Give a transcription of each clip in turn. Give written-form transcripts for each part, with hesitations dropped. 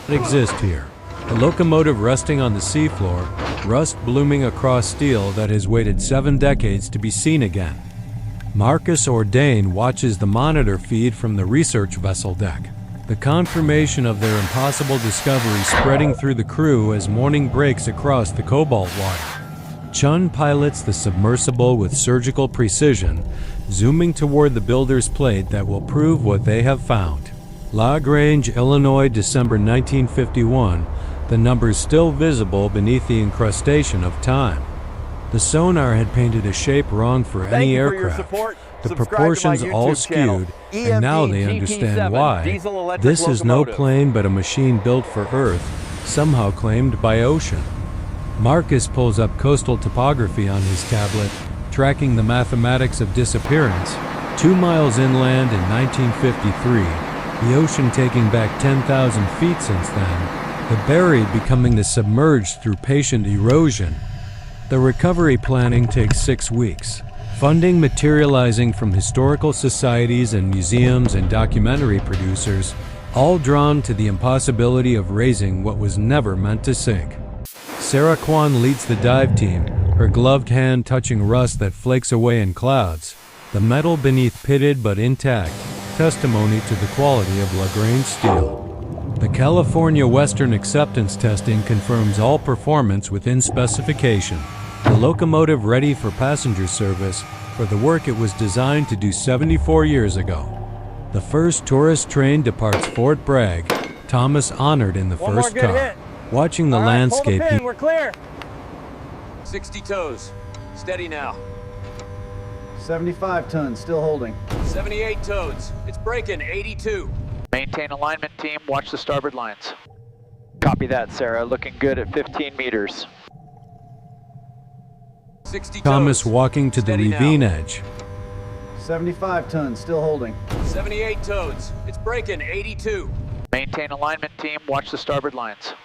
exist here. The locomotive resting on the seafloor, rust blooming across steel that has waited 7 decades to be seen again. Marcus Ordain watches the monitor feed from the research vessel deck, the confirmation of their impossible discovery spreading through the crew as morning breaks across the cobalt water. Chun pilots the submersible with surgical precision, zooming toward the builder's plate that will prove what they have found. La Grange, Illinois, December 1951, the numbers still visible beneath the incrustation of time. The sonar had painted a shape wrong for any aircraft. The proportions all skewed, and now they understand why. This is no plane but a machine built for Earth, somehow claimed by ocean. Marcus pulls up coastal topography on his tablet, tracking the mathematics of disappearance. 2 miles inland in 1953, the ocean taking back 10,000 feet since then, the buried becoming the submerged through patient erosion. The recovery planning takes 6 weeks. Funding materializing from historical societies and museums and documentary producers, all drawn to the impossibility of raising what was never meant to sink. Sarah Kwan leads the dive team, her gloved hand touching rust that flakes away in clouds, the metal beneath pitted but intact, testimony to the quality of La Grange steel. The California Western acceptance testing confirms all performance within specification. The locomotive ready for passenger service for the work it was designed to do 74 years ago. The first tourist train departs Fort Bragg, Thomas honored in the first car. Watching the landscape, we're clear. 60 toes. Steady now. 75 tons, still holding. 78 toes. It's breaking. 82. Maintain alignment, team. Watch the starboard lines. Copy that, Sarah. Looking good at 15 meters. 60 toes. Thomas walking to the ravine edge. 75 tons, still holding. 78 toes. It's breaking. 82. Maintain alignment, team. Watch the starboard lines.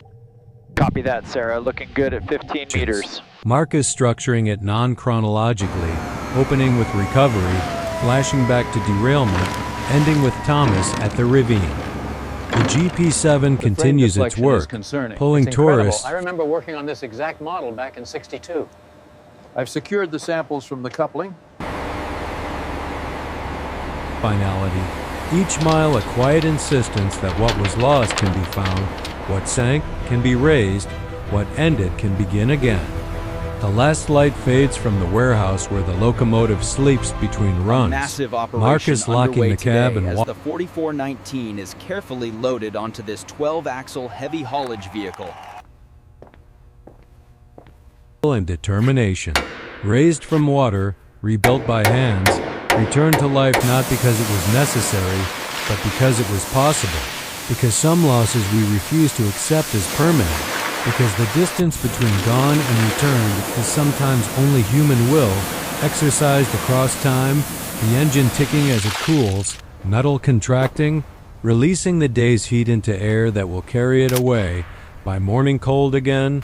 Copy that, Sarah. Looking good at 15 meters. Marcus structuring it non-chronologically, opening with recovery, flashing back to derailment, ending with Thomas at the ravine. The GP7 continues its work, pulling tourists. I remember working on this exact model back in '62. I've secured the samples from the coupling. Finality. Each mile a quiet insistence that what was lost can be found, what sank can be raised, what ended can begin again. The last light fades from the warehouse where the locomotive sleeps between runs. Massive operation Marcus locking the cab and as the 4419 is carefully loaded onto this 12-axle heavy haulage vehicle. And determination. Raised from water, rebuilt by hands, returned to life not because it was necessary, but because it was possible. Because some losses we refuse to accept as permanent. Because the distance between gone and returned is sometimes only human will, exercised across time, the engine ticking as it cools, metal contracting, releasing the day's heat into air that will carry it away, by morning cold again,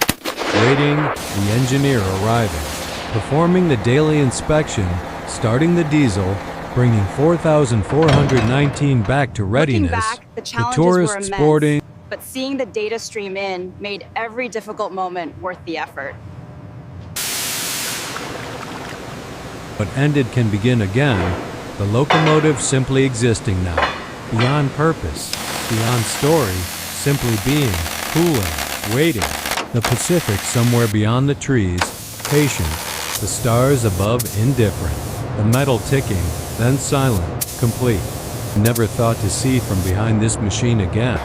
waiting, the engineer arriving, performing the daily inspection, starting the diesel, bringing 4,419 back to readiness. Looking back, the challenges tourists were immense, boarding. but seeing the data stream in made every difficult moment worth the effort. What ended can begin again, the locomotive simply existing now, beyond purpose, beyond story, simply being, cooling, waiting. The Pacific somewhere beyond the trees, patient, the stars above indifferent, the metal ticking, then silent, complete. Never thought to see from behind this machine again.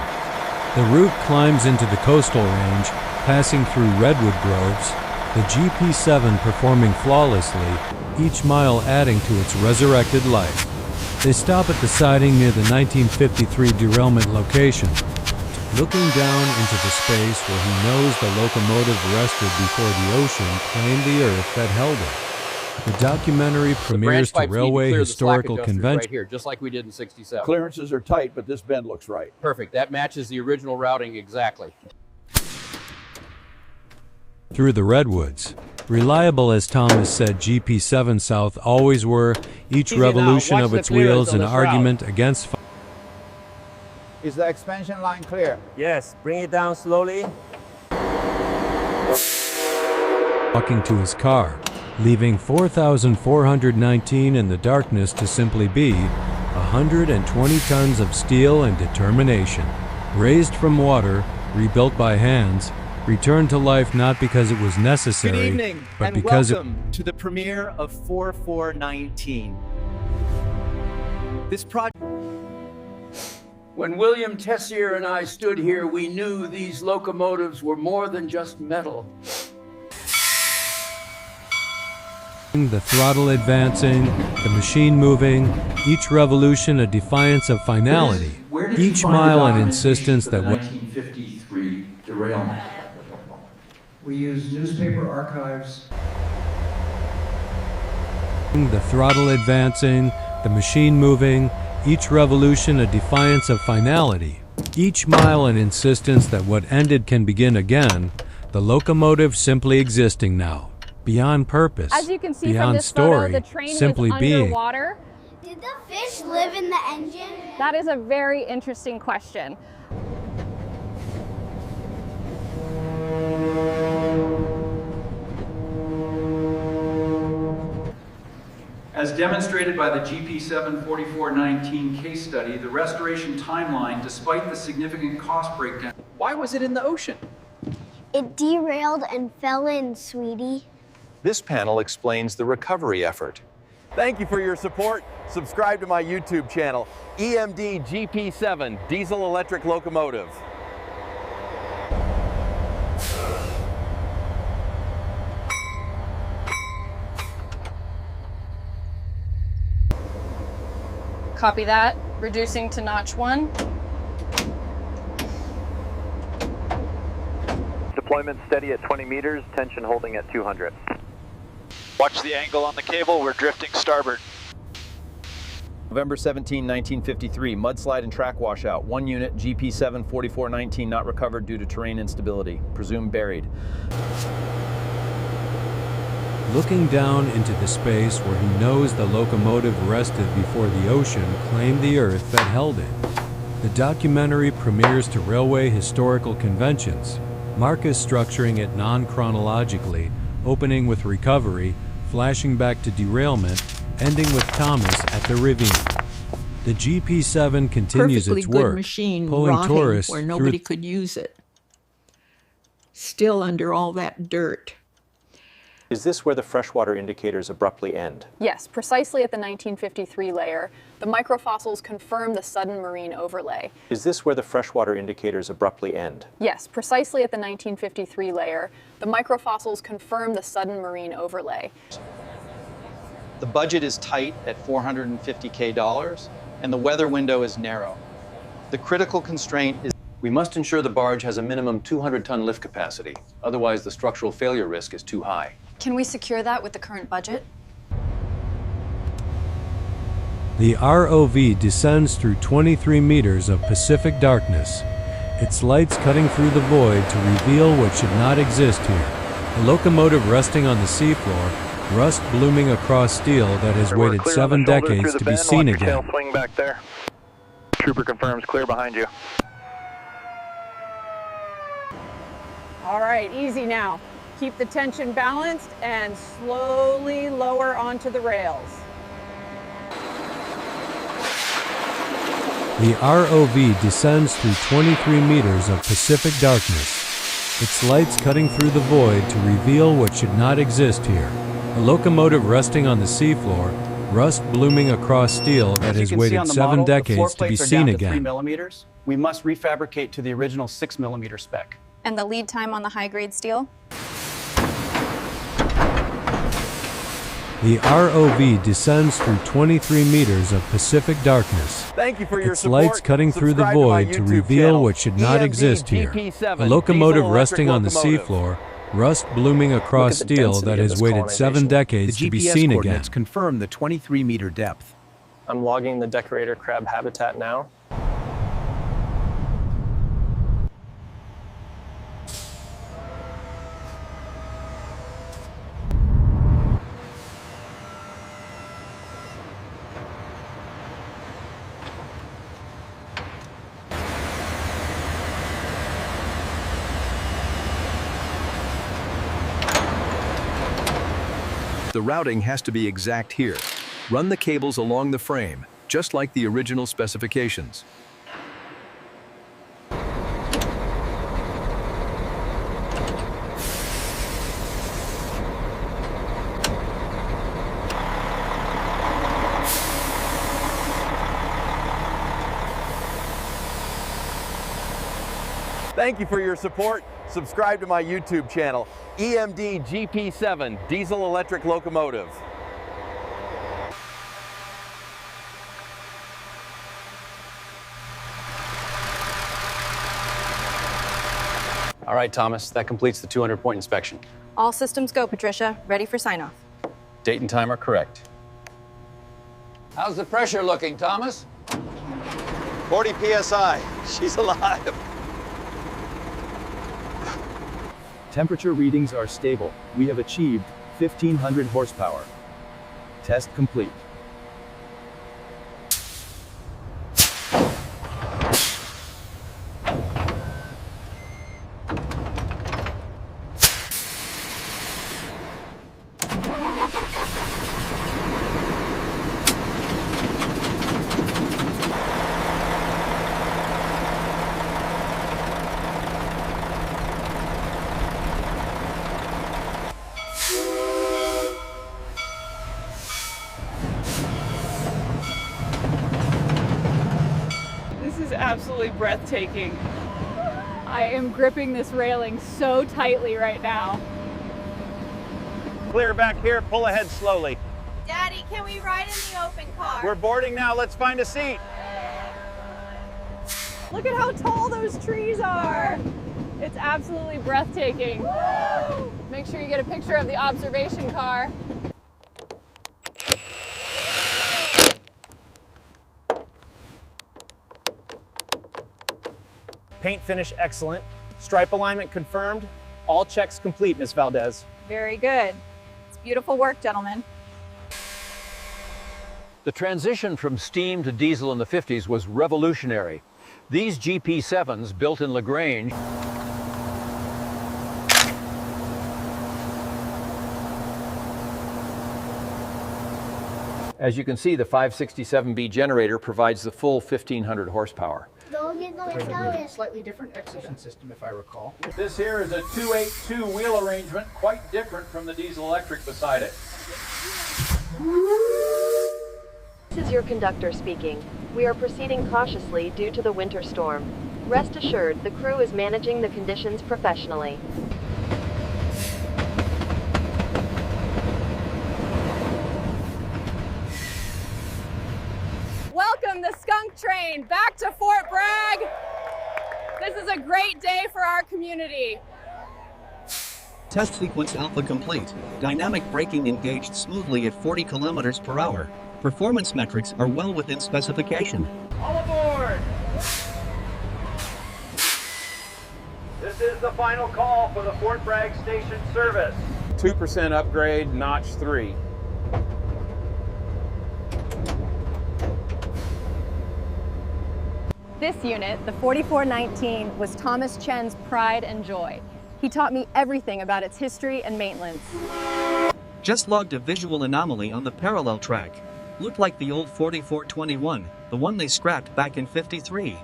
The route climbs into the coastal range, passing through redwood groves, the GP7 performing flawlessly, each mile adding to its resurrected life. They stop at the siding near the 1953 derailment location, looking down into the space where he knows the locomotive rested before the ocean claimed the earth that held it. The documentary premieres to Railway Historical Convention. Right here, just like we did in '67. Clearances are tight, but this bend looks right. Perfect. That matches the original routing exactly. Through the redwoods. Reliable as Thomas said GP7 South always were, each revolution of its wheels an argument against Is the expansion line clear? Yes, bring it down slowly. Walking to his car, leaving 4,419 in the darkness to simply be 120 tons of steel and determination. Raised from water, rebuilt by hands, returned to life not because it was necessary, Good evening, but and because welcome to the premiere of 4419. This project. When William Tessier and I stood here, we knew these locomotives were more than just metal. the throttle advancing, the machine moving, each revolution a defiance of finality, each mile an insistence that 1953 derailment. We use newspaper archives. the throttle advancing, the machine moving, each revolution a defiance of finality, each mile an insistence that what ended can begin again, the locomotive simply existing now, beyond purpose, as you can see beyond from this story, photo, the train simply was being. underwater. Did the fish live in the engine? That is a very interesting question. As demonstrated by the GP7 4419 case study, the restoration timeline, despite the significant cost breakdown. Why was it in the ocean? It derailed and fell in, sweetie. This panel explains the recovery effort. Thank you for your support. Subscribe to my YouTube channel, EMD GP7 Diesel Electric Locomotive. Copy that. Reducing to notch 1. Deployment steady at 20 meters, tension holding at 200. Watch the angle on the cable, we're drifting starboard. November 17, 1953, mudslide and track washout. 1 unit, GP7 4419 not recovered due to terrain instability. Presumed buried. Looking down into the space where he knows the locomotive rested before the ocean claimed the earth that held it. The documentary premieres to railway historical conventions, Marcus structuring it non-chronologically, opening with recovery, flashing back to derailment, ending with Thomas at the ravine. The GP7 continues its work, machine pulling tourists where nobody through could use it. Still under all that dirt. Is this where the freshwater indicators abruptly end? Yes, precisely at the 1953 layer. The microfossils confirm the sudden marine overlay. Is this where the freshwater indicators abruptly end? Yes, precisely at the 1953 layer. The microfossils confirm the sudden marine overlay. The budget is tight at $450K, and the weather window is narrow. The critical constraint is we must ensure the barge has a minimum 200-ton lift capacity. Otherwise, the structural failure risk is too high. Can we secure that with the current budget? The ROV descends through 23 meters of Pacific darkness, its lights cutting through the void to reveal what should not exist here. A locomotive resting on the seafloor, rust blooming across steel that has waited 7 decades to be seen again. Swing back there. Trooper confirms clear behind you. All right, easy now. Keep the tension balanced and slowly lower onto the rails. The ROV descends through 23 meters of Pacific darkness, its lights cutting through the void to reveal what should not exist here. A locomotive resting on the seafloor, rust blooming across steel that has waited 7 decades to be seen again. 3 millimeters. We must refabricate to the original 6 millimeter spec. And the lead time on the high-grade steel? The ROV descends through 23 meters of Pacific darkness. Thank you for your its support. lights cutting through the Subscribe to my void to YouTube reveal channel, what should not EMD exist here. GP7 A locomotive Diesel resting on the Electric seafloor, rust blooming across steel that has waited 7 decades to be seen again. Confirm the 23-meter depth. I'm logging the decorator crab habitat now. the routing has to be exact here. Run the cables along the frame, just like the original specifications. Thank you for your support. Subscribe to my YouTube channel, EMD GP7 Diesel Electric Locomotive. All right, Thomas, that completes the 200-point inspection. All systems go, Patricia. Ready for sign-off. Date and time are correct. How's the pressure looking, Thomas? 40 PSI. She's alive. Temperature readings are stable. We have achieved 1,500 horsepower. Test complete. Absolutely breathtaking. I am gripping this railing so tightly right now. Clear back here, pull ahead slowly. Daddy, can we ride in the open car? We're boarding now, let's find a seat. Look at how tall those trees are. It's absolutely breathtaking. Woo! Make sure you get a picture of the observation car. Paint finish excellent. Stripe alignment confirmed. All checks complete, Ms. Valdez. Very good. It's beautiful work, gentlemen. The transition from steam to diesel in the 50s was revolutionary. These GP7s, built in LaGrange, as you can see, the 567B generator provides the full 1,500 horsepower. Slightly different exhibition system, if I recall. This here is a 282 wheel arrangement, quite different from the diesel electric beside it. This is your conductor speaking. We are proceeding cautiously due to the winter storm. Rest assured, the crew is managing the conditions professionally. Welcome the skunk train back to Fort Bragg. This is a great day for our community. Test sequence alpha complete. Dynamic braking engaged smoothly at 40 kilometers per hour. Performance metrics are well within specification. All aboard! This is the final call for the Fort Bragg station service. 2% upgrade, notch 3. This unit, the 4419, was Thomas Chen's pride and joy. He taught me everything about its history and maintenance. Just logged a visual anomaly on the parallel track. Looked like the old 4421, the one they scrapped back in '53.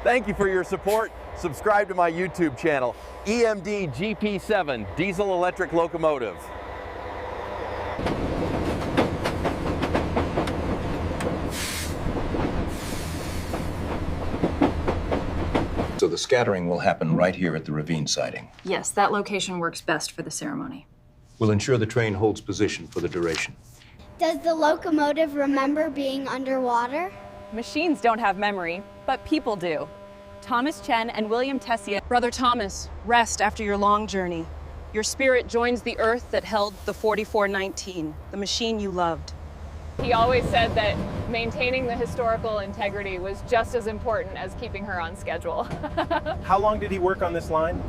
Thank you for your support. Subscribe to my YouTube channel, EMD GP7 Diesel Electric Locomotive. So the scattering will happen right here at the ravine siding. Yes, that location works best for the ceremony. We'll ensure the train holds position for the duration. Does the locomotive remember being underwater? Machines don't have memory, but people do. Thomas Chen and William Tessier. Brother Thomas, rest after your long journey. Your spirit joins the earth that held the 4419, the machine you loved. He always said that maintaining the historical integrity was just as important as keeping her on schedule. How long did he work on this line?